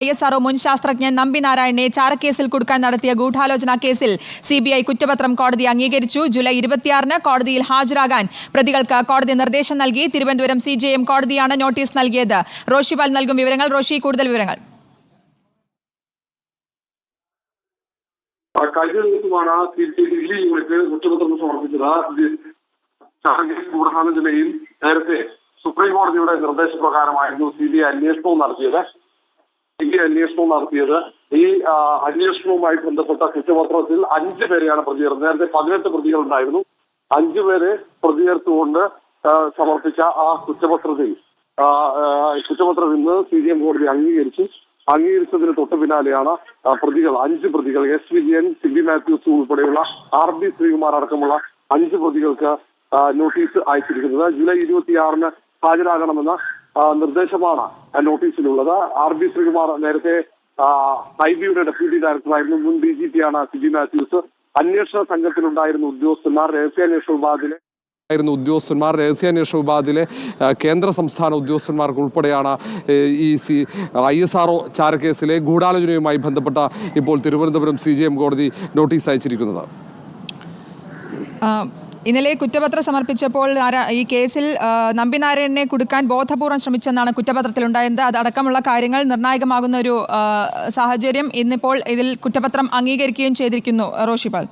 ISRO മുൻ ശാസ്ത്രജ്ഞൻ നമ്പി നാരായണനെ ചാരക്കേസിൽ കുടുക്കാൻ നടത്തിയ ഗൂഢാലോചന കേസിൽ CBI കുറ്റപത്രം കോടതി അംഗീകരിച്ചു. ജൂലൈ 26-ന് കോടതിയിൽ ഹാജരാകാൻ പ്രതികൾക്ക് കോടതി നിർദ്ദേശം നൽകി. തിരുവനന്തപുരം CJM കോടതിയാണ് നോട്ടീസ് നൽകിയത്. റോഷി പാൽ നൽകും വിവരങ്ങൾ. റോഷി, കൂടുതൽ വിവരങ്ങൾ. കഴിഞ്ഞ ദിവസമാണ് ദില്ലി യൂണിറ്റ് കുറ്റപത്രം സമർപ്പിച്ചത്. ഗൂഢാലോചനയിൽ നേരത്തെ സുപ്രീം കോടതിയുടെ നിർദ്ദേശപ്രകാരമായിരുന്നു CBI അന്വേഷണവും നടത്തിയത്. ഈ അന്വേഷണവുമായി ബന്ധപ്പെട്ട കുറ്റപത്രത്തിൽ 5 പേരെയാണ് പ്രതിചേർന്നത്. നേരത്തെ 18 പ്രതികൾ ഉണ്ടായിരുന്നു. 5 പേരെ പ്രതിചേർത്തുകൊണ്ട് സമർപ്പിച്ച ആ കുറ്റപത്രത്തിൽ കുറ്റപത്രം ഇന്ന് CJM കോടതി അംഗീകരിച്ചതിന് തൊട്ട് പിന്നാലെയാണ് പ്രതികൾ 5 പ്രതികൾ S. വിജയൻ, സിബി മാത്യൂസ് ഉൾപ്പെടെയുള്ള RB ശ്രീകുമാർ അടക്കമുള്ള 5 പ്രതികൾക്ക് നോട്ടീസ് അയച്ചിരിക്കുന്നത്. ജൂലൈ 26-ന് ഹാജരാകണമെന്ന നിർദ്ദേശമാണ് നോട്ടീസിലുള്ളത്. RB ശ്രീകുമാർ നേരത്തെ IBയുടെ ഡെപ്യൂട്ടി ഡയറക്ടറായിരുന്നു. മുൻ DGP ആണ് സിബി മാത്യൂസ്. അന്വേഷണ സംഘത്തിലുണ്ടായിരുന്ന രഹസ്യാന്വേഷണ വിഭാഗത്തിലെ കേന്ദ്ര സംസ്ഥാന ഉദ്യോഗസ്ഥന്മാർക്ക് ഉൾപ്പെടെയാണ് ഈ ISRO ചാരക്കേസിലെ ഗൂഢാലോചനയുമായി ബന്ധപ്പെട്ട ഇപ്പോൾ തിരുവനന്തപുരം CJM കോടതി നോട്ടീസ് അയച്ചിരിക്കുന്നത്. ഇന്നലെ കുറ്റപത്രം സമർപ്പിച്ചപ്പോൾ ഈ കേസിൽ നമ്പി നാരായണനെ കുടുക്കാൻ ബോധപൂർവം ശ്രമിച്ചെന്നാണ് കുറ്റപത്രത്തിലുണ്ടായത്. അതടക്കമുള്ള കാര്യങ്ങൾ നിർണായകമാകുന്ന ഒരു സാഹചര്യം ഇന്നിപ്പോൾ ഇതിൽ കുറ്റപത്രം അംഗീകരിക്കുകയും ചെയ്തിരിക്കുന്നു. റോഷിപാൽ,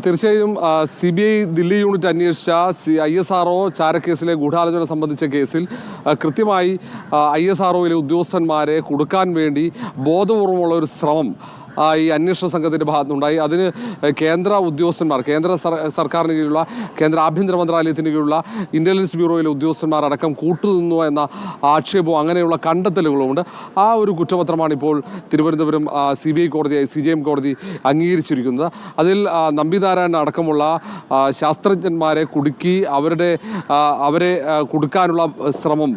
തീർച്ചയായും CBI ദില്ലി യൂണിറ്റ് അന്വേഷിച്ച ISRO ചാരക്കേസിലെ ഗൂഢാലോചന സംബന്ധിച്ച കേസിൽ കൃത്യമായി ISROയിലെ ഉദ്യോഗസ്ഥന്മാരെ കുടുക്കാൻ വേണ്ടി ബോധപൂർവമുള്ള ഒരു ശ്രമം ഈ അന്വേഷണ സംഘത്തിൻ്റെ ഭാഗത്തുനിന്നുണ്ടായി. അതിന് കേന്ദ്ര ഉദ്യോഗസ്ഥന്മാർ, കേന്ദ്ര സർക്കാരിന് കീഴിലുള്ള കേന്ദ്ര ആഭ്യന്തര മന്ത്രാലയത്തിന് കീഴിലുള്ള ഇൻ്റലിജൻസ് ബ്യൂറോയിലെ ഉദ്യോഗസ്ഥന്മാർ അടക്കം കൂട്ടുനിന്നു എന്ന ആക്ഷേപവും അങ്ങനെയുള്ള കണ്ടെത്തലുകളുമുണ്ട്. ആ ഒരു കുറ്റപത്രമാണ് ഇപ്പോൾ തിരുവനന്തപുരം CBI കോടതിയായി CJM കോടതി അംഗീകരിച്ചിരിക്കുന്നത്. അതിൽ നമ്പി നാരായണൻ അടക്കമുള്ള ശാസ്ത്രജ്ഞന്മാരെ കുടുക്കി അവരെ കുടുക്കാനുള്ള ശ്രമം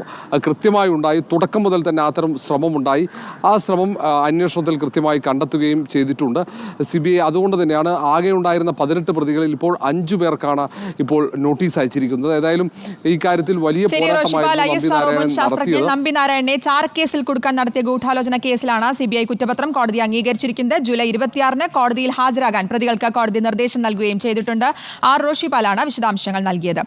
കൃത്യമായി ഉണ്ടായി. തുടക്കം മുതൽ തന്നെ അത്തരം ശ്രമമുണ്ടായി. ആ ശ്രമം അന്വേഷണത്തിൽ കൃത്യമായി കണ്ടെത്തുകയും ചെയ്തിട്ടുണ്ട് CBI. അതുകൊണ്ട് തന്നെയാണ് ആകെ ഉണ്ടായിരുന്ന 18 പ്രതികളിൽ ഇപ്പോൾ 5 പേർക്കാണ് ഇപ്പോൾ നോട്ടീസ് അയച്ചിരിക്കുന്നത്. ഏതായാലും ഈ കാര്യത്തിൽ വലിയ പോരാട്ടമായിരുന്നു നമ്പി നാരായണനെ ചാരക്കേസിൽ കുടുക്കാൻ നടത്തിയ ഗൂഢാലോചന കേസിലാണ് CBI കുറ്റപത്രം കോടതി അംഗീകരിച്ചിരിക്കുന്നത്. ജൂലൈ 26-ന് കോടതിയിൽ ഹാജരാകാൻ പ്രതികൾക്ക് കോടതി നിർദ്ദേശം നൽകുകയും ചെയ്തിട്ടുണ്ട്. ROഷിപാലാണ് വിശദാംശങ്ങൾ നൽകിയത്.